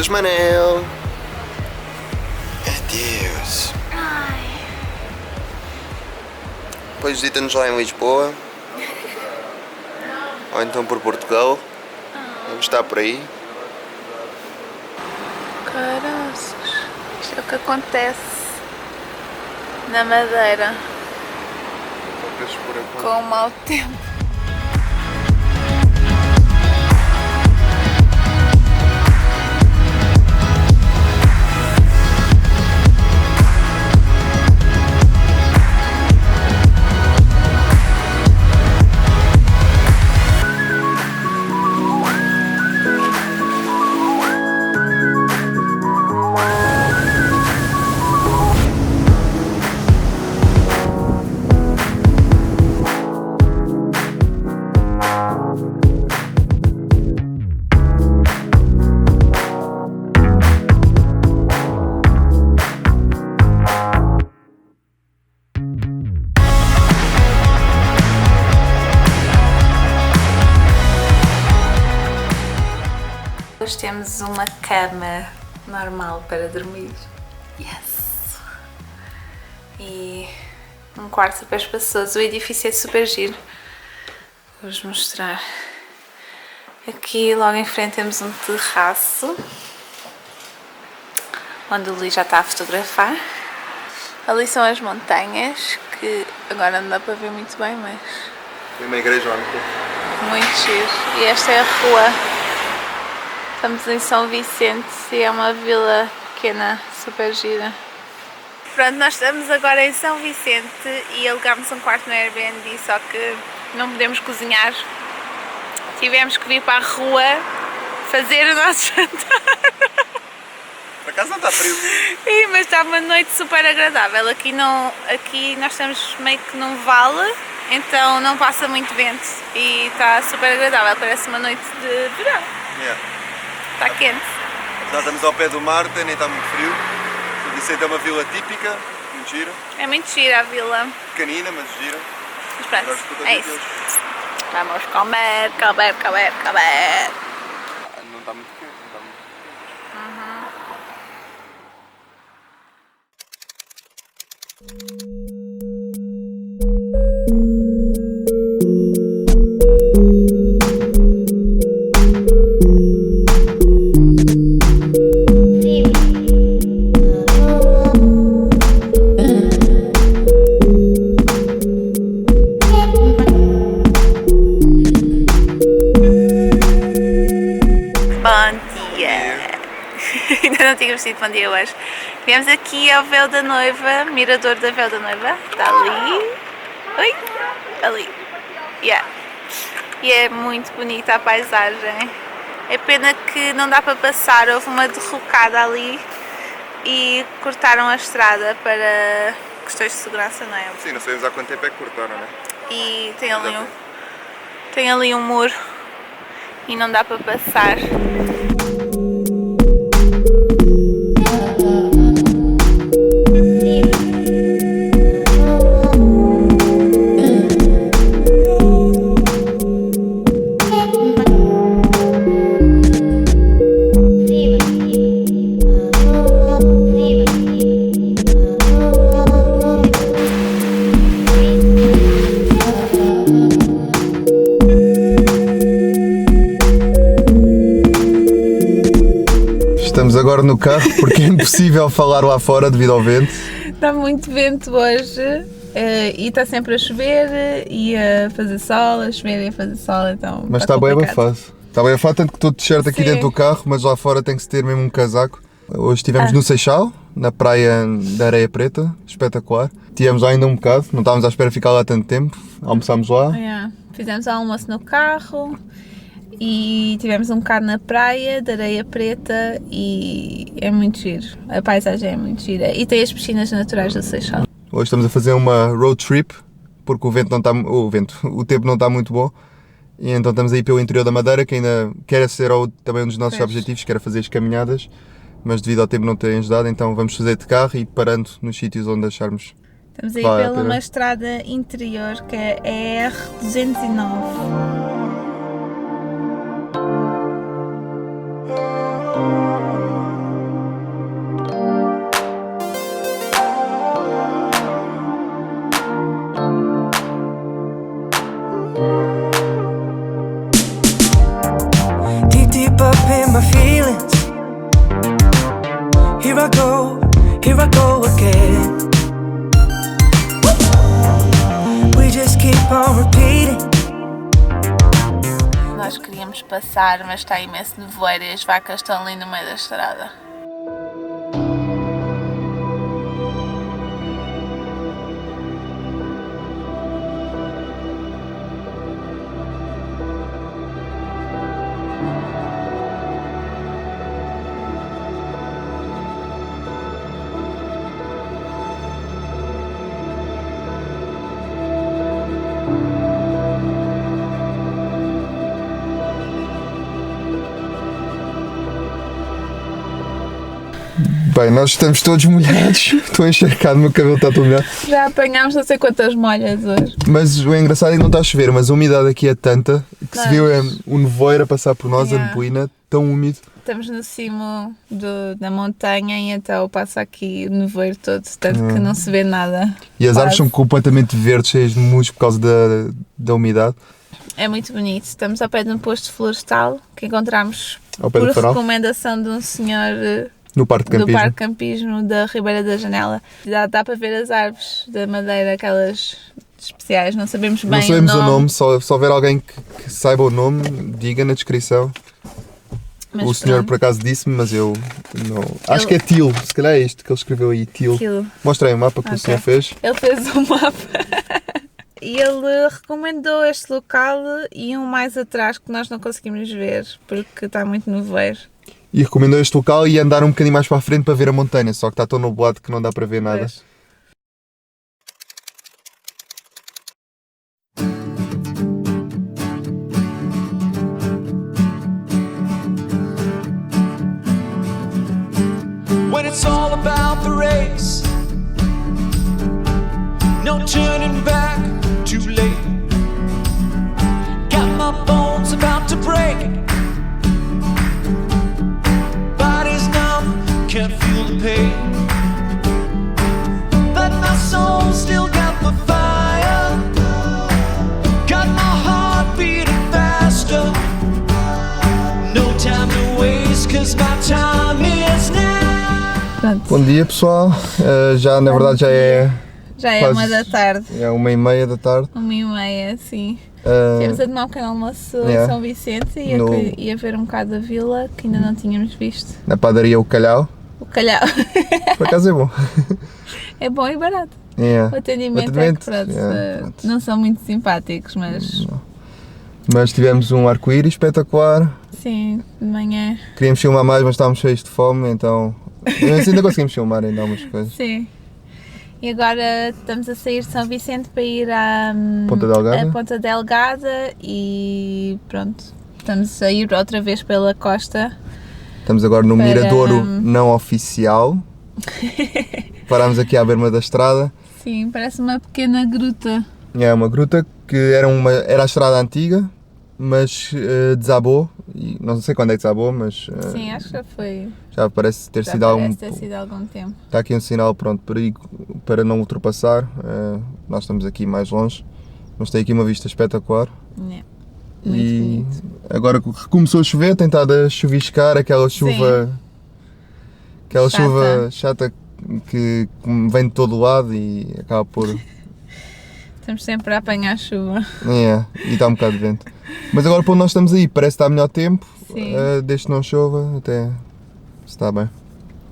Adeus, Manel. Adeus. Depois visita-nos lá em Lisboa. Ou então por Portugal. Vamos estar por aí. Caraças. Isto é o que acontece na Madeira com o mau tempo. Hoje temos uma cama normal para dormir. Yes! E um quarto super espaçoso. O edifício é super giro. Vou-vos mostrar. Aqui logo em frente temos um terraço, onde o Luís já está a fotografar. Ali são as montanhas, que agora não dá para ver muito bem, mas... Tem uma igreja lá no topo. Muito giro. E esta é a rua. Estamos em São Vicente e é uma vila pequena, super gira. Pronto, nós estamos agora em São Vicente e alugámos um quarto no Airbnb, só que não podemos cozinhar. Tivemos que vir para a rua fazer o nosso jantar. Por acaso não está frio? Sim, mas está uma noite super agradável. Aqui nós estamos meio que num vale, então não passa muito vento e está super agradável, parece uma noite de verão. Yeah. Está quente. Já estamos ao pé do mar, nem está muito frio. São Vicente é uma vila típica, muito gira. É muito gira a vila. Pequenina, mas gira. Mas pronto, é isso. Vamos comer, comer, comer, comer. Não está muito quente, não está muito Ainda não tínhamos tido bom dia hoje. Viemos aqui ao Véu da Noiva, mirador da Véu da Noiva. Está ali. Oi? Ali. Yeah. E é muito bonita a paisagem. É pena que não dá para passar. Houve uma derrocada ali e cortaram a estrada para questões de segurança, não é? Sim, não sabemos há quanto tempo é que cortaram, não é? E tem ali um muro e não dá para passar. Estamos agora no carro porque é impossível falar lá fora devido ao vento. Está muito vento hoje e está sempre a chover e a fazer sol, a chover e a fazer sol, então. Mas está bem abafado. Está bem abafado, tanto que estou de t-shirt aqui dentro do carro, mas lá fora tem que se ter mesmo um casaco. Hoje estivemos no Seixal, na praia da Areia Preta, espetacular. Tivemos lá ainda um bocado, não estávamos à espera de ficar lá tanto tempo, almoçámos lá. Yeah. Fizemos almoço no carro e tivemos um bocado na praia da Areia Preta e é muito giro, a paisagem é muito gira e tem as piscinas naturais do Seixal. Hoje estamos a fazer uma road trip, porque o tempo não está muito bom. E então estamos aí pelo interior da Madeira, que ainda quer ser também um dos nossos objetivos, que era fazer as caminhadas, mas devido ao tempo não ter ajudado, então vamos fazer de carro e parando nos sítios onde acharmos. Estamos aí pela uma estrada interior que é a R209. in my feelings. Here I go again. We just keep on repeating. Nós queríamos passar, mas está imenso nevoeiro e as vacas estão ali no meio da estrada. Bem, nós estamos todos molhados. Estou encharcado, o meu cabelo está todo molhado. Já apanhámos não sei quantas molhas hoje. Mas o engraçado é que não está a chover, mas a umidade aqui é tanta que se viu o nevoeiro a passar por nós, a neblina, tão úmido. Estamos no cimo da montanha e então passa aqui o nevoeiro todo, tanto que não se vê nada. E as árvores são completamente verdes, cheias de musgo por causa da umidade. É muito bonito. Estamos ao pé de um posto florestal que encontramos Ao pé por do farol, recomendação de um senhor no Parque de do Campismo. Parque de Campismo da Ribeira da Janela. Dá para ver as árvores da madeira, aquelas especiais, não sabemos bem Não sabemos o nome. se houver alguém que saiba o nome, diga na descrição. Mas o senhor pronto, por acaso disse-me, mas eu não. Acho que é Til, se calhar é isto que ele escreveu aí, Til. aquilo. Mostra aí o mapa que o senhor fez. Ele fez um mapa e ele recomendou este local e um mais atrás que nós não conseguimos ver porque está muito nevoeiro. E recomendou este local e andar um bocadinho mais para a frente para ver a montanha, só que está tão nublado que não dá para ver nada. Pois. When it's all about the race, no turning back, too late. Got my bones about to break. Body's numb, can't feel the pain, but my soul still got the fire. Got my heart beating faster. No time to waste, 'cause my time is now. Pronto, Bom dia pessoal, já na verdade já é já é quase- 1h da tarde, 1h30 da tarde. 1h30, sim. Ah, Temos a tomar um pequeno almoço em yeah. São Vicente e No- ia ver um bocado da vila que ainda não tínhamos visto. na padaria O Calhau, O calhau por acaso é bom. é bom e barato. Yeah. O atendimento, atendimento, é que pronto, pronto. não são muito simpáticos, mas Mas tivemos um arco-íris espetacular. sim, de manhã, Queríamos filmar mais, mas estávamos cheios de fome, então mas ainda conseguimos filmar ainda algumas coisas. sim. E agora estamos a sair de São Vicente para ir à Ponta Delgada. a Ponta Delgada e pronto, estamos a ir outra vez pela costa. Estamos agora no Para- Miradouro não oficial. Parámos aqui à berma da estrada. Sim, parece uma pequena gruta. É uma gruta que era a estrada antiga, mas desabou. E não sei quando é que desabou, mas Sim, acho que já foi. já parece ter Já sido algum. parece ter sido há algum tempo. Está aqui um sinal, pronto, perigo para não ultrapassar. Nós estamos aqui mais longe, mas tem aqui uma vista espetacular. É, muito E bonito. agora que começou a chover, tem estado a chuviscar, aquela chuva. Aquela Chata. chuva chata que vem de todo lado e acaba por. Estamos sempre a apanhar chuva. E está um bocado de vento. Mas agora para onde nós estamos aí, parece que está melhor tempo, Sim. desde que não chova, até está bem.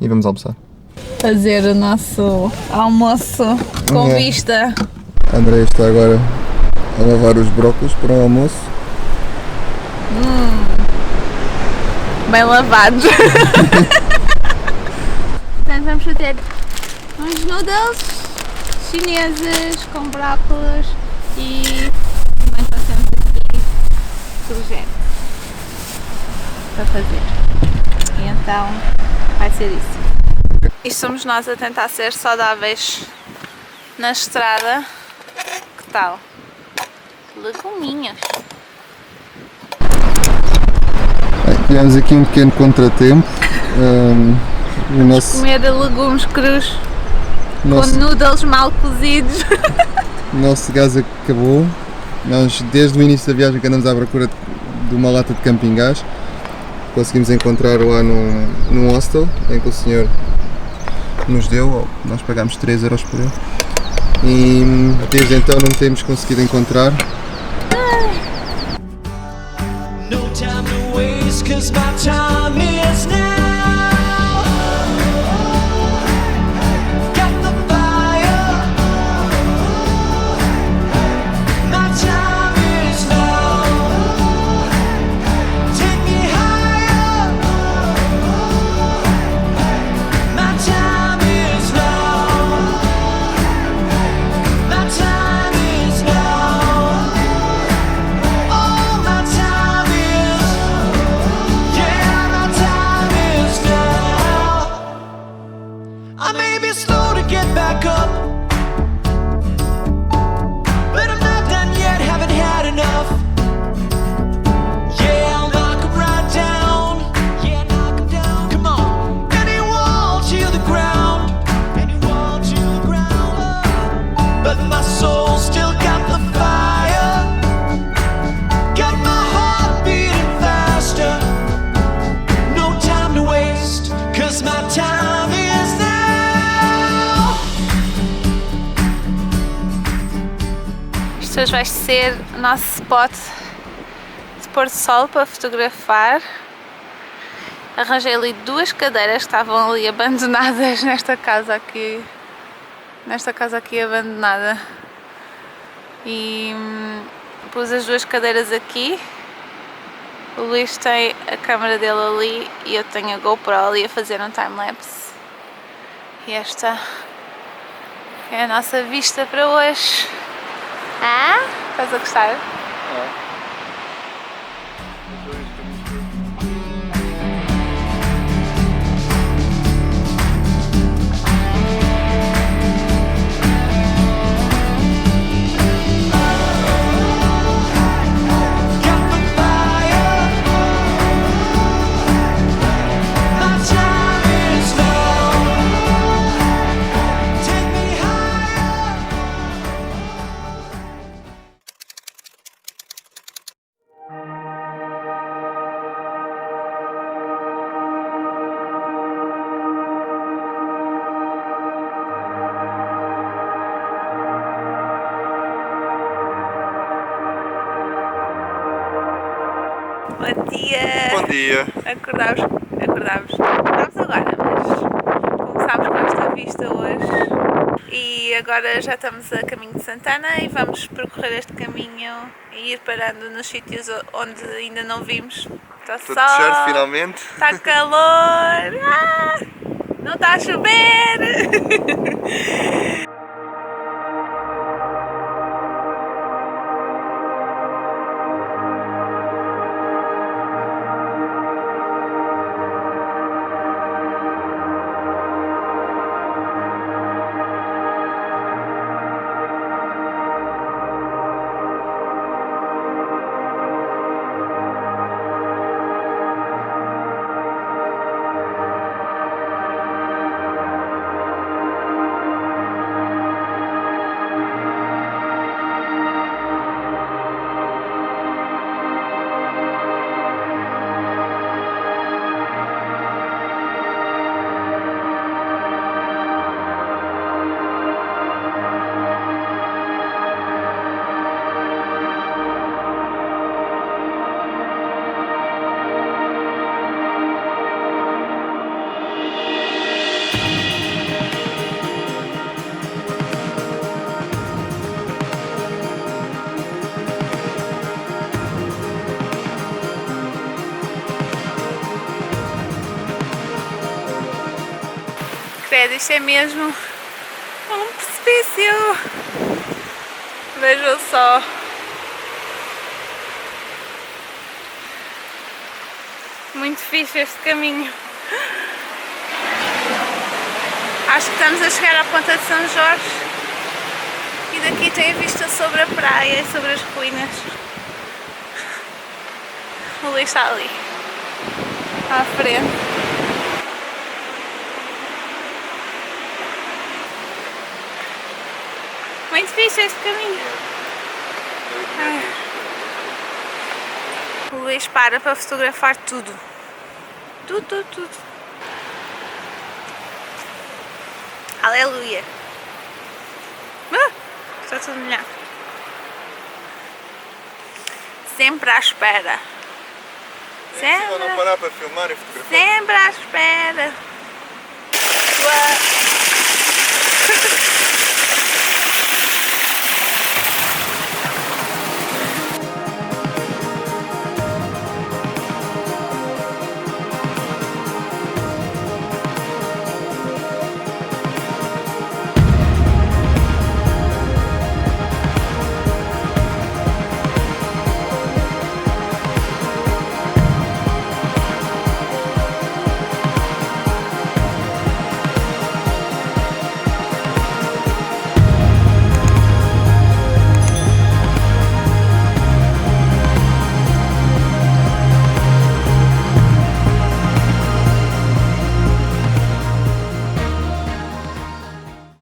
E vamos almoçar. Fazer o nosso almoço com É. vista. A Andrea está agora a lavar os brócolos para o almoço. Bem lavados. Portanto, vamos fazer uns noodles chineses com brócolos e também passamos aqui courgette para fazer. E então vai ser isso. E somos nós a tentar ser saudáveis na estrada. Que tal? Leguminhos. Tivemos aqui um pequeno contratempo. O nosso, Comer legumes crus com nosso, noodles mal cozidos. nosso gás acabou. Nós desde o início da viagem que andamos à procura de uma lata de camping gás. conseguimos encontrar lá num hostel em que o senhor nos deu, nós pagámos 3 euros por ele e desde então não temos conseguido encontrar. No time to waste, 'cause my time is now. Got the fire. My time is now. Take me higher. My time is now. My time is now. Oh, my time is, yeah, my time is now. I may be slow to get back up, but I'm not done yet, haven't had enough. Yeah, I'll knock 'em right down. Yeah, knock 'em down. Come on. Any wall to the ground. Any wall to the ground. But my soul still got the fire. Got my heart beating faster. No time to waste, 'cause my time is now. Isto hoje vai ser o nosso spot de pôr de sol para fotografar. Arranjei ali 2 cadeiras que estavam ali abandonadas nesta casa aqui abandonada. E pus as 2 cadeiras aqui. O Luís tem a câmera dele ali e eu tenho a GoPro ali a fazer um time-lapse. E esta é a nossa vista para hoje. Ah? Estás a gostar? Got the fire. My time is now. Take me higher. Bom dia! Bom dia! Acordámos agora, mas começámos com esta vista hoje e agora já estamos a caminho de Santana e vamos percorrer este caminho e ir parando nos sítios onde ainda não vimos. Está Tudo sol, certo finalmente? está calor, não está a chover! Credo, isto é mesmo um precipício. Vejam só. Muito fixe este caminho. Acho que estamos a chegar à ponta de São Jorge e daqui tem a vista sobre a praia e sobre as ruínas. O Luís está ali, à frente. Muito fixe este caminho. O Luís para fotografar tudo. Tudo. Aleluia. Está tudo melhor. Sempre à espera. É impossível não parar para filmar e fotografar. Sempre à espera. Tua